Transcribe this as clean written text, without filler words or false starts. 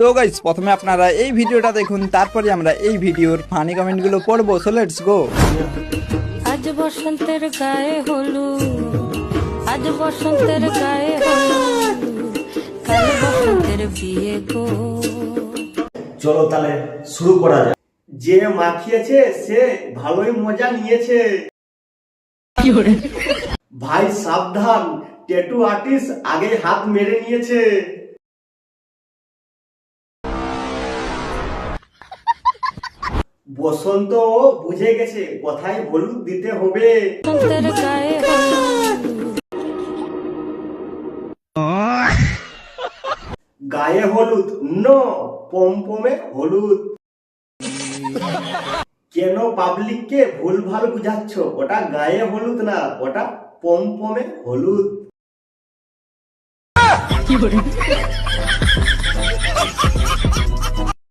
তো গাইস প্রথমে আপনারা এই ভিডিওটা দেখুন, তারপরে আমরা এই ভিডিওর ফানি কমেন্টগুলো পড়বো। So let's go. আজ বসন্তের গায়ে হলুদ, আজ বসন্তের গায়ে হলুদ, কাল বসন্তের বিয়ে গো। চলো তাহলে শুরু করা যাক। যে মাখিয়েছে সে ভালোই মজা নিয়েছে। ভাই সাবধান, ট্যাটু আর্টিস্ট আগে হাত মেরে নিয়েছে। বসন্ত বুঝে গেছে কোথায় হলুদ দিতে হবে। বসন্তের গায়ে হলুদ, গায়ে হলুদ ন পমপমে হলুদ। কেন পাবলিককে ভুলভাল বুঝাচ্ছ? ওটা গায়ে হলুদ না, ওটা পমপমে হলুদ।